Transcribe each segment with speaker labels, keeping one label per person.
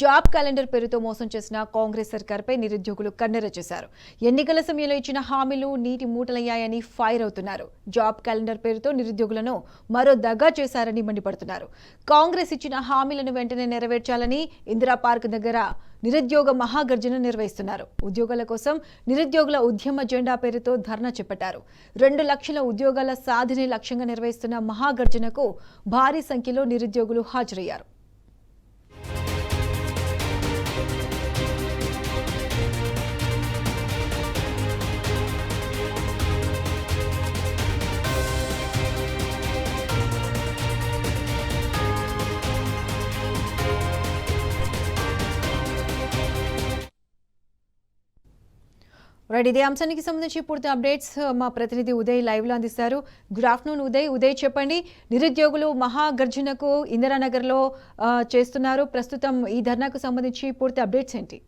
Speaker 1: Job calendar పేరుతో మోసం చేసిన కాంగ్రెస్ సర్కార్పై నిరుద్యోగులు కన్నెర చేశారు. ఎన్నికల సమయంలో ఇచ్చిన హామీలు నీటి మూటలయ్యాయని ఫైర్ అవుతున్నారు. జాబ్ క్యాలెండర్ పేరుతో నిరుద్యోగులను మరో దగా చేశారని మండిపడుతున్నారు. కాంగ్రెస్ ఇచ్చిన హామీలను వెంటనే నెరవేర్చాలని ఇందిరా పార్క్ దగ్గర నిరుద్యోగ మహాగర్జన నిర్వహిస్తున్నారు. ఉద్యోగాల కోసం నిరుద్యోగుల ఉద్యమ జెండా పేరుతో ధర్నా చేపట్టారు. 2 లక్షల ఉద్యోగాల సాధనే లక్ష్యంగా నిర్వహిస్తున్న మహాగర్జనకు భారీ సంఖ్యలో నిరుద్యోగులు హాజరయ్యారు. ఇదే అంశానికి సంబంధించి పూర్తి అప్డేట్స్ మా ప్రతినిధి ఉదయ్ లైవ్ లో అందిస్తారు. గుడ్ ఆఫ్టర్నూన్ ఉదయ్ చెప్పండి, నిరుద్యోగులు మహాగర్జనకు ఇందిరానగర్ లో చేస్తున్నారు. ప్రస్తుతం ఈ ధర్నాకు సంబంధించి పూర్తి అప్డేట్స్ ఏంటి?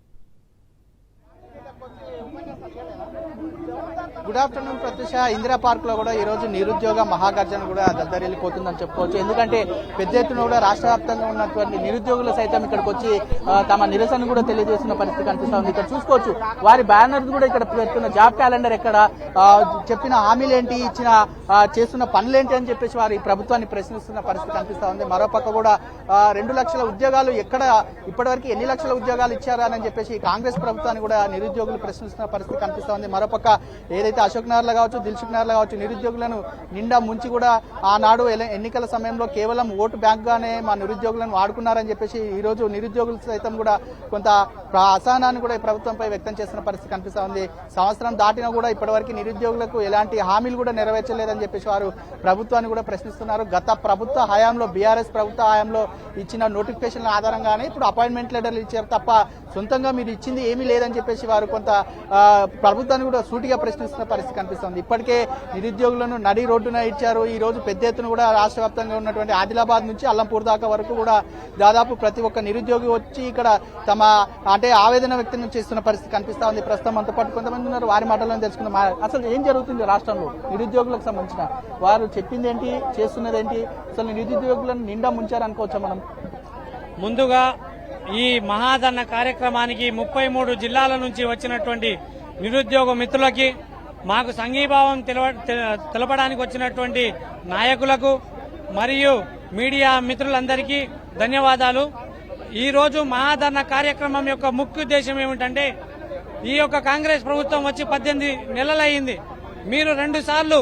Speaker 2: Good afternoon Pratyusha. Indira Park లో కూడా ఈ రోజు నిరుద్యోగ మహాగర్జన కూడా దద్దరిల్లిపోతుందని చెప్పుకోవచ్చు. ఎందుకంటే పెద్ద ఎత్తున కూడా రాష్ట్ర వ్యాప్తంగా ఉన్నటువంటి నిరుద్యోగులు సైతం ఇక్కడికి వచ్చి తమ నిరసన కూడా తెలియజేస్తున్న పరిస్థితి కనిపిస్తా ఉంది. ఇక్కడ చూసుకోవచ్చు వారి బ్యానర్స్ కూడా ఇక్కడ పెడుతున్న జాబ్ క్యాలెండర్ ఎక్కడ, చెప్పిన హామీలేంటి, ఇచ్చిన చేస్తున్న పనులేంటి అని చెప్పేసి వారి ప్రభుత్వాన్ని ప్రశ్నిస్తున్న పరిస్థితి కనిపిస్తా ఉంది. మరోపక్క కూడా 2 లక్షల ఉద్యోగాలు ఎక్కడ, ఇప్పటివరకు ఎన్ని లక్షల ఉద్యోగాలు ఇచ్చారా అని చెప్పేసి కాంగ్రెస్ ప్రభుత్వాన్ని కూడా నిరుద్యోగులు ప్రశ్నిస్తున్న పరిస్థితి కనిపిస్తా ఉంది. మరోపక్క ఏదైతే అశోక్ నగర్ లో కావచ్చు, దిల్సుఖ్ నగర్ లో కావచ్చు, నిరుద్యోగులను నిండా ముంచి కూడా ఆనాడు ఎన్నికల సమయంలో కేవలం ఓటు బ్యాంక్ గానే మా నిరుద్యోగులను వాడుకున్నారని చెప్పేసి ఈ రోజు నిరుద్యోగులు సైతం కూడా కొంత అసహనాన్ని కూడా ఈ ప్రభుత్వంపై వ్యక్తం చేస్తున్న పరిస్థితి కనిపిస్తా ఉంది. సంవత్సరం దాటినా కూడా ఇప్పటివరకు నిరుద్యోగులకు ఎలాంటి హామీలు కూడా నెరవేర్చలేదని చెప్పేసి వారు ప్రభుత్వాన్ని కూడా ప్రశ్నిస్తున్నారు. గత ప్రభుత్వ హయాంలో, బీఆర్ఎస్ ప్రభుత్వ హయాంలో ఇచ్చిన నోటిఫికేషన్ల ఆధారంగానే ఇప్పుడు అపాయింట్మెంట్ లెటర్లు ఇచ్చారు తప్ప సొంతంగా మీరు ఇచ్చింది ఏమీ లేదని చెప్పేసి వారు కొంత ప్రభుత్వాన్ని కూడా సూటిగా ప్రశ్నిస్తున్న పరిస్థితి కనిపిస్తుంది. ఇప్పటికే నిరుద్యోగులను నడి రోడ్డున ఇచ్చారు. ఈ రోజు పెద్ద ఎత్తున కూడా రాష్ట్ర వ్యాప్తంగా ఉన్నటువంటి ఆదిలాబాద్ నుంచి అల్లంపూర్ దాకా వరకు కూడా దాదాపు ప్రతి ఒక్క నిరుద్యోగి వచ్చి ఇక్కడ తమ ఆవేదన వ్యక్తం చేస్తున్న పరిస్థితి కనిపిస్తా ఉంది. ప్రస్తుతం మనతో పాటు కొంతమంది ఉన్నారు, వారి మాటలను తెలుసుకుందాం. అసలు ఏం జరుగుతుంది రాష్ట్రంలో నిరుద్యోగులకు సంబంధించిన, వారు చెప్పింది ఏంటి, చేస్తున్నది ఏంటి, అసలు నిరుద్యోగులను నిండా ముంచారనుకోవచ్చా మనం?
Speaker 3: ముందుగా ఈ మహాధర్నా కార్యక్రమానికి 33 జిల్లాల నుంచి వచ్చినటువంటి నిరుద్యోగ మిత్రులకి, మాకు సంఘీభావం తెలపడానికి వచ్చినటువంటి నాయకులకు మరియు మీడియా మిత్రులందరికీ ధన్యవాదాలు. ఈరోజు మహాధర్నా కార్యక్రమం యొక్క ముఖ్య ఉద్దేశం ఏమిటంటే, ఈ యొక్క కాంగ్రెస్ ప్రభుత్వం వచ్చి 18 నెలలయ్యింది. మీరు 2 సార్లు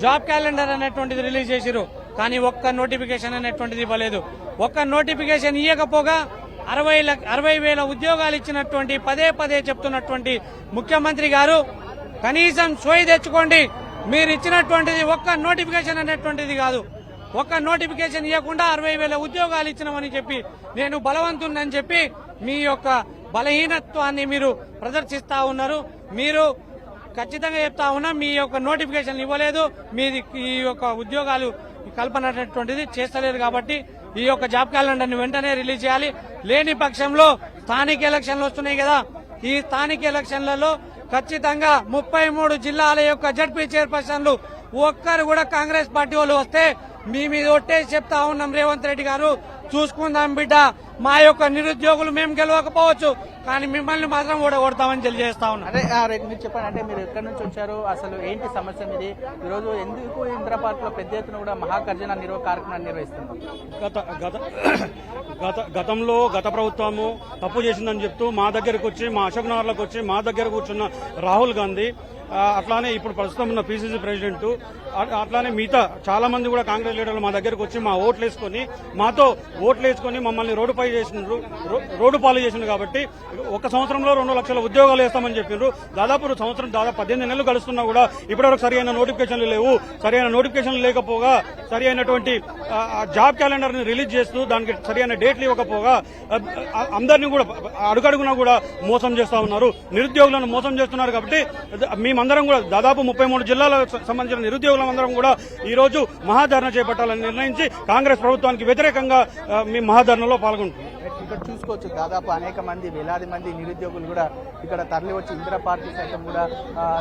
Speaker 3: జాబ్ క్యాలెండర్ అనేటువంటిది రిలీజ్ చేసిరు, కానీ ఒక్క నోటిఫికేషన్ అనేటువంటిది ఇవ్వలేదు. ఒక్క నోటిఫికేషన్ ఇవ్వకపోగా 60,000 ఉద్యోగాలు ఇచ్చినటువంటి పదే చెప్తున్నటువంటి ముఖ్యమంత్రి గారు కనీసం సోయి తెచ్చుకోండి, మీరు ఇచ్చినటువంటిది ఒక్క నోటిఫికేషన్ అనేటువంటిది కాదు, ఒక్క నోటిఫికేషన్ ఇవ్వకుండా 60,000 ఉద్యోగాలు ఇచ్చినామని చెప్పి నేను బలవంతున్నని చెప్పి మీ యొక్క బలహీనత్వాన్ని మీరు ప్రదర్శిస్తా ఉన్నారు. మీరు ఖచ్చితంగా చెప్తా ఉన్నా, మీ యొక్క నోటిఫికేషన్ ఇవ్వలేదు, మీది ఈ యొక్క ఉద్యోగాలు కల్పన అనేటువంటిది చేస్తలేరు. కాబట్టి ఈ యొక్క జాబ్ క్యాలెండర్ ని వెంటనే రిలీజ్ చేయాలి. లేని పక్షంలో స్థానిక ఎలక్షన్లు వస్తున్నాయి కదా, ఈ స్థానిక ఎలక్షన్లలో ఖచ్చితంగా 33 జిల్లాల యొక్క జడ్పీ చైర్పర్సన్లు ఒక్కరు కూడా కాంగ్రెస్ పార్టీ వాళ్ళు వస్తే మీ మీద ఒట్టేసి చెప్తా ఉన్నాం, రేవంత్ రెడ్డి గారు చూసుకుందాం బిడ్డ, మా యొక్క నిరుద్యోగులు మేము గెలవకపోవచ్చు కానీ మిమ్మల్ని మాత్రం ఓడగొడతామని తెలియజేస్తా ఉన్నాం.
Speaker 2: అదే మీరు చెప్పండి, అంటే మీరు ఎక్కడి నుంచి వచ్చారు, అసలు ఏంటి సమస్య మీది, ఈరోజు ఎందుకు ఇందిరా పార్క్ లో పెద్ద ఎత్తున కూడా మహాగర్జన కార్యక్రమాన్ని నిర్వహిస్తున్నారు?
Speaker 4: గతంలో గత ప్రభుత్వము తప్పు చేసిందని చెప్తూ మా దగ్గరకు వచ్చి, మా అశోక్ నగర్ లోకి వచ్చి మా దగ్గర కూర్చున్న రాహుల్ గాంధీ, అట్లానే ఇప్పుడు ప్రస్తుతం ఉన్న పిసిసి ప్రెసిడెంట్, అట్లానే మిగతా చాలా మంది కూడా కాంగ్రెస్ లీడర్లు మా దగ్గరకు వచ్చి మా మాతో ఓట్లు వేసుకొని మమ్మల్ని రోడ్డు పాలు చేసిండ్రు. కాబట్టి ఒక సంవత్సరంలో 2 లక్షల ఉద్యోగాలు వేస్తామని చెప్పిండ్రు. దాదాపు 18 నెలలు గడుస్తున్నా కూడా ఇప్పటివరకు సరైన నోటిఫికేషన్లు లేవు. సరైన నోటిఫికేషన్లు లేకపోగా సరి అయినటువంటి జాబ్ క్యాలెండర్ ని రిలీజ్ చేస్తూ దానికి సరైన డేట్లు ఇవ్వకపోగా అందరినీ కూడా అడుగడుగునా కూడా మోసం చేస్తా ఉన్నారు, నిరుద్యోగులను మోసం చేస్తున్నారు. కాబట్టి మేమందరం కూడా దాదాపు 33 జిల్లాలకు సంబంధించిన నిరుద్యోగులందరం కూడా ఈ రోజు మహాధర్నా చేపట్టాలని నిర్ణయించి కాంగ్రెస్ ప్రభుత్వానికి వ్యతిరేకంగా మేము మహాధర్నాలో పాల్గొంటున్నాం.
Speaker 2: ఇక్కడ చూసుకోవచ్చు దాదాపు అనేక మంది వేలాది మంది నిరుద్యోగులు కూడా ఇక్కడ తరలి వచ్చి ఇందిరా పార్కులు సైతం కూడా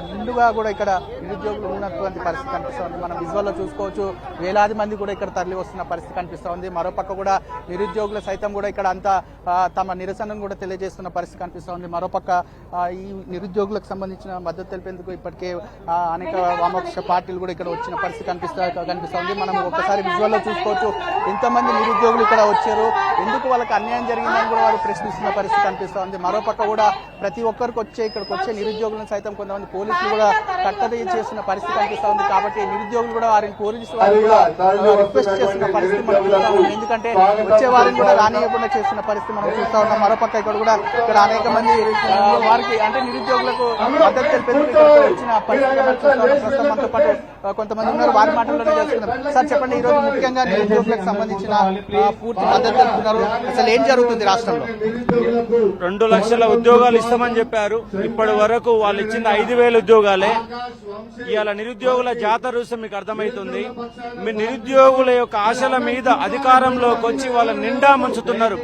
Speaker 2: నిండుగా కూడా ఇక్కడ నిరుద్యోగులు ఉన్నటువంటి పరిస్థితి కనిపిస్తుంది. మనం విజువల్లో చూసుకోవచ్చు వేలాది మంది కూడా ఇక్కడ తరలి వస్తున్న పరిస్థితి కనిపిస్తుంది. మరోపక్క కూడా నిరుద్యోగులు సైతం కూడా ఇక్కడ అంతా తమ నిరసనను కూడా తెలియజేస్తున్న పరిస్థితి కనిపిస్తుంది. మరోపక్క ఈ నిరుద్యోగులకు సంబంధించిన మద్దతు తెలిపేందుకు ఇప్పటికే అనేక వామపక్ష పార్టీలు కూడా ఇక్కడ వచ్చిన పరిస్థితి కనిపిస్తుంది. మనం ఒక్కసారి విజువల్లో చూసుకోవచ్చు ఎంతమంది నిరుద్యోగులు ఇక్కడ వచ్చారు, ఎందుకు వాళ్ళకి అన్యాయం జరిగిందని కూడా వారు ప్రశ్నిస్తున్న పరిస్థితి కనిపిస్తుంది. మరోపక్క కూడా ప్రతి ఒక్కరికి ఇక్కడికి వచ్చే నిరుద్యోగులను సైతం కొంతమంది పోలీసులు కూడా కట్టడి చేస్తున్న పరిస్థితి కనిపిస్తుంది. కాబట్టి నిరుద్యోగులు కూడా వారిని పోలీసు వారు కూడా రిక్వెస్ట్ చేస్తున్న పరిస్థితి మనం చూస్తా ఉన్నాం. ఎందుకంటే వచ్చే వారిని కూడా రానియకుండా చేస్తున్న పరిస్థితి మనం చూస్తా ఉన్నాం. మరోపక్క ఇక్కడ అనేక మంది వారికి అంటే నిరుద్యోగులకు మద్దతు తెలిపేందుకు వచ్చిన పరిస్థితి మనతో పాటు కొంతమంది ఉన్నారు, వారి మాటల్లోనే తెలుసుకుందాం. సార్ చెప్పండి, ఈ రోజు ముఖ్యంగా నిరుద్యోగులకు సంబంధించిన పూర్తి మద్దతు తెలుపుతున్నారు, అసలు ఏం జరుగుతుంది రాష్ట్రంలో?
Speaker 4: 2 లక్షల ఉద్యోగాలు ఇస్తామని చెప్పారు. ఇప్పటి వరకు వాళ్ళు ఇచ్చిన 5,000 ఉద్యోగాలే. ఇవాళ నిరుద్యోగుల జాతర చూస్తే మీకు అర్థమవుతుంది. మీ నిరుద్యోగుల యొక్క ఆశల మీద అధికారంలోకి వచ్చి వాళ్ళ నిండా ముంచుతున్నారు.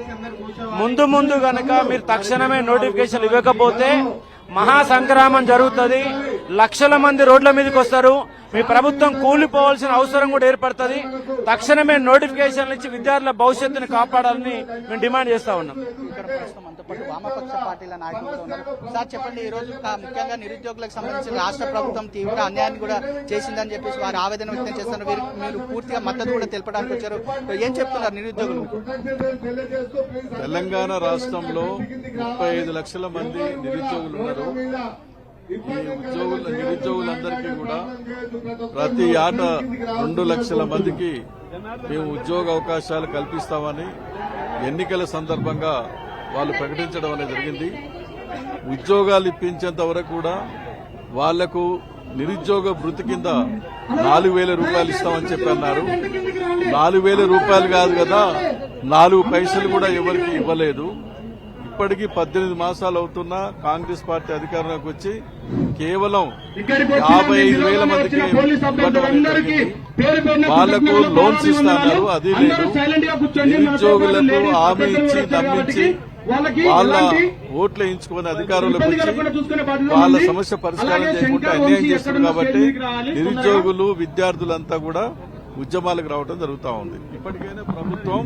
Speaker 4: ముందు గనక మీరు తక్షణమే నోటిఫికేషన్ ఇవ్వకపోతే మహా సంగ్రామం జరుగుతుంది. లక్షల మంది రోడ్ల మీదకి వస్తారు. మీ ప్రభుత్వం కూలిపోవాల్సిన అవసరం కూడా ఏర్పడుతుంది. తక్షణమే నోటిఫికేషన్లు ఇచ్చి విద్యార్థుల భవిష్యత్తును కాపాడాలని మేము డిమాండ్ చేస్తా ఉన్నాం.
Speaker 2: వామపక్ష పార్టీల నాయకులు కూడా ఉన్నారు. సార్ చెప్పండి, ఈ రోజు ముఖ్యంగా నిరుద్యోగులకు సంబంధించి రాష్ట్ర ప్రభుత్వం తీవ్ర అన్యాయాన్ని కూడా చేసిందని చెప్పేసి వారు ఆవేదన వ్యక్తం చేస్తున్నారు. మీరు పూర్తిగా మద్దతు కూడా తెలపడానికి వచ్చారు, ఏం చెప్తున్నారు నిరుద్యోగులు?
Speaker 5: తెలంగాణ రాష్ట్రంలో 35 లక్షల మంది నిరుద్యోగులు ఉన్నారు. ఈ నిరుద్యోగులందరికీ కూడా ప్రతి ఏటా 2 లక్షల మందికి మేము ఉద్యోగ అవకాశాలు కల్పిస్తామని ఎన్నికల సందర్భంగా వాళ్ళు ప్రకటించడం అనేది జరిగింది. ఉద్యోగాలు ఇప్పించేంత వరకు కూడా వాళ్లకు నిరుద్యోగ భృతి కింద 4,000 రూపాయలు ఇస్తామని చెప్పి అన్నారు. 4,000 రూపాయలు కాదు కదా, 4 పైసలు కూడా ఎవరికి ఇవ్వలేదు. ఇప్పటికీ 18 మాసాలు అవుతున్నా కాంగ్రెస్ పార్టీ అధికారంలోకి వచ్చి కేవలం 55,000 మందికి వాళ్లకు లోన్స్ ఇస్తున్నారు, అది లేదు. నిరుద్యోగులకు హామీ ఇచ్చి నమ్మించి వాళ్ళ ఓట్లు వేయించుకుని అధికారంలోకి వచ్చి వాళ్ళ సమస్య పరిష్కారం చేయకుండా అన్యాయం చేస్తున్నారు. కాబట్టి నిరుద్యోగులు విద్యార్థులంతా కూడా ఉద్యమాలకు రావడం జరుగుతూ ఉంది. ఇప్పటికైనా ప్రభుత్వం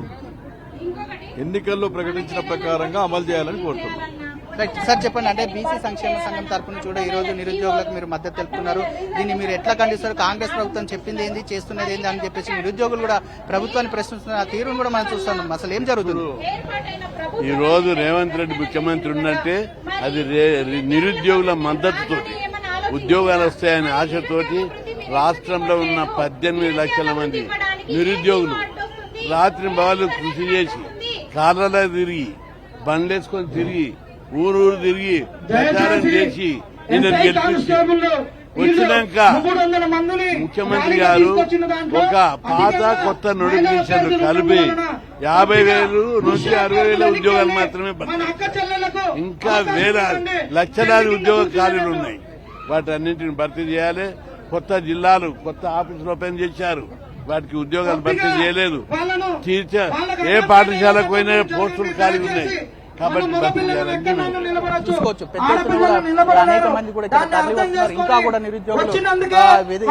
Speaker 5: ఎన్నికల్లో ప్రకటించిన ప్రకారంగా అమలు చేయాలని కోరుతున్నాం.
Speaker 2: సార్ చెప్పండి, అంటే బీసీ సంక్షేమ సంఘం తరఫు నుంచి కూడా ఈ రోజు నిరుద్యోగులకు మీరు మద్దతు తెలుపుతున్నారు, దీన్ని మీరు ఎట్లా ఖండిస్తారు? కాంగ్రెస్ ప్రభుత్వం చెప్పింది ఏంది, చేస్తున్నది ఏంది అని చెప్పేసి నిరుద్యోగులు కూడా ప్రభుత్వాన్ని ప్రశ్నిస్తున్న ఆ తీరును కూడా మనం చూస్తున్నాం. అసలు ఏం జరుగుతుంది?
Speaker 6: ఈ రోజు రేవంత్ రెడ్డి ముఖ్యమంత్రి ఉన్నట్టే అది నిరుద్యోగుల మద్దతుతోటి ఉద్యోగాలు వస్తాయనే ఆశతోటి రాష్ట్రంలో ఉన్న 18 లక్షల మంది నిరుద్యోగులు రాత్రి బాలు కృషి చేసి కార్లలో తిరిగి బండ్లేసుకొని తిరిగి ఊరు తిరిగి ప్రచారం చేసి ఈయనను గెలిపించి వచ్చినాక ముఖ్యమంత్రి గారు ఒక పాత కొత్త నోటిఫికేషన్ కలిపి 50,000 నుంచి 60,000 ఉద్యోగాలు మాత్రమే ఇంకా లక్షలాది ఉద్యోగ ఖాళీలు ఉన్నాయి. వాటన్నింటిని భర్తీ చేయాలి. కొత్త జిల్లాలు కొత్త ఆఫీసులు ఓపెన్ చేశారు, వాటికి ఉద్యోగాలు భర్తీ చేయలేదు. టీచర్ ఏ పాఠశాలకు పోయినా పోస్టులు ఖాళీ ఉన్నాయి కాబట్టి భర్తీ చేయాలని
Speaker 2: చూసుకోవచ్చు. పెద్ద ఎత్తున కూడా అనేక మంది కూడా ఇక్కడ తరలి వస్తున్నారు. ఇంకా కూడా నిరుద్యోగులు వివిధ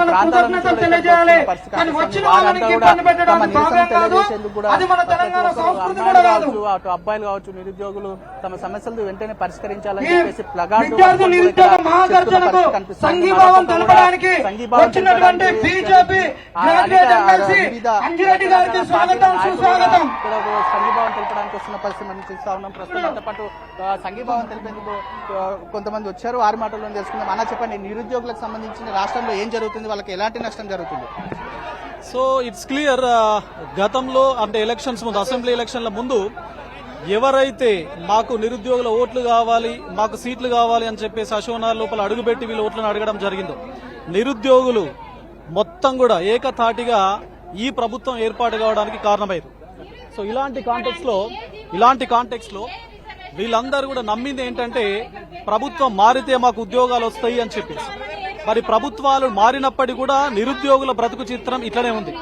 Speaker 2: ప్రాంతాల నుంచి వారంతా కూడా తమ నిరసన తెలియజేసేందుకు కూడా అమ్మాయిలు కావచ్చు అటు అబ్బాయిలు కావచ్చు నిరుద్యోగులు తమ సమస్యలు వెంటనే పరిష్కరించాలని చెప్పేసి ప్లగార్డు సంఘీభావం తెలపడానికి వస్తున్న పరిస్థితి మనం చూస్తా ఉన్నాం. ప్రస్తుతంతో పాటు సంఘీభావం తెలిపేందుకు కొంతమంది వచ్చారు, వారి మాటల్లో తెలుసుకుందాం. అన్న చెప్పండి, నిరుద్యోగులకు సంబంధించిన రాష్ట్రంలో ఏం జరుగుతుంది, వాళ్ళకి ఎలాంటి నష్టం జరుగుతుంది?
Speaker 7: సో ఇట్స్ క్లియర్, గతంలో అంటే ఎలక్షన్స్ ముందు అసెంబ్లీ ఎలక్షన్ల ముందు ఎవరైతే మాకు నిరుద్యోగుల ఓట్లు కావాలి, మాకు సీట్లు కావాలి అని చెప్పేసి అశోనార్ లోపల అడుగుపెట్టి వీళ్ళు ఓట్లను అడగడం జరిగిందో, నిరుద్యోగులు మొత్తం కూడా ఏకతాటిగా ఈ ప్రభుత్వం ఏర్పాటు కావడానికి కారణమైంది. సో ఇలాంటి కాంటెక్స్ట్ లో వీళ్ళందరూ కూడా నమ్మింది ఏంటంటే ప్రభుత్వం మారితే మాకు ఉద్యోగాలు వస్తాయి అని చెప్పేసి. మరి ప్రభుత్వాలు మారినప్పటికీ కూడా నిరుద్యోగుల బ్రతుకు చిత్రం ఇట్లనే ఉంది.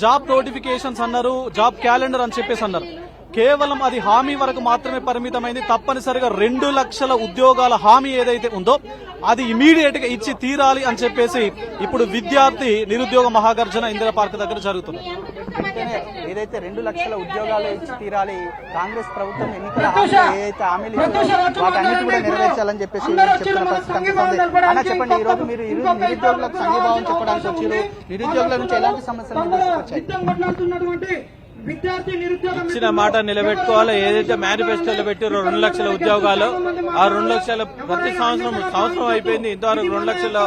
Speaker 7: జాబ్ నోటిఫికేషన్స్ అన్నారు, జాబ్ క్యాలెండర్ అని చెప్పేసి అన్నారు. కేవలం అది హామీ వరకు మాత్రమే పరిమితమైంది. తప్పనిసరిగా 2 లక్షల ఉద్యోగాల హామీ ఏదైతే ఉందో అది ఇమీడియట్ గా ఇచ్చి తీరాలి అని చెప్పేసి ఇప్పుడు విద్యార్థి నిరుద్యోగ మహాగర్జన ఇందిరా పార్క్ దగ్గర జరుగుతుంది.
Speaker 2: వెంటనే ఏదైతే 2 లక్షల ఉద్యోగాలు ఇచ్చి తీరాలి, కాంగ్రెస్ ప్రభుత్వం ఎన్నికల హామీలు ఏదైతే హామీలు ఇచ్చిందో వాటన్నిటి కూడా నెరవేర్చాలని చెప్పేసి చెప్తున్న పరిస్థితి కనిపిస్తుంది. అన్న చెప్పండి, ఈ రోజు మీరు నిరుద్యోగులకు సంఘీభావం చెప్పడానికి వచ్చారు, నిరుద్యోగుల నుంచి ఎలాంటి సమస్యలు వచ్చాయి?
Speaker 8: ఇచ్చిన మాట నిలబెట్టుకోవాలి. ఏదైతే మేనిఫెస్టోలో పెట్టారో 2 లక్షల ఉద్యోగాలు, ఆ 2 లక్షల ప్రతి సంవత్సరం అయిపోయింది, ఇంతవరకు 2 లక్షల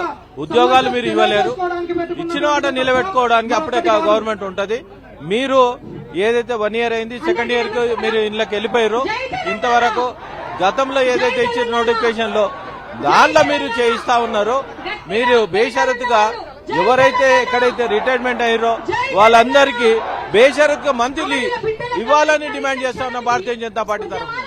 Speaker 8: ఉద్యోగాలు మీరు ఇవ్వలేరు. ఇచ్చిన మాట నిలబెట్టుకోవడానికి అప్పుడే గవర్నమెంట్ ఉంటది. మీరు ఏదైతే 1 ఇయర్ అయింది, సెకండ్ ఇయర్ కి మీరు ఇళ్ళకి వెళ్ళిపోయారు. ఇంతవరకు గతంలో ఏదైతే ఇచ్చిన నోటిఫికేషన్ లో దానిలో మీరు చేయిస్తా ఉన్నారో, మీరు బేషరతుగా ఎవరైతే ఎక్కడైతే రిటైర్మెంట్ అయ్యారో వాళ్ళందరికీ బేషరతుగా మంత్లీ ఇవ్వాలని డిమాండ్ చేస్తా ఉన్న భారతీయ జనతా పార్టీ తరఫున.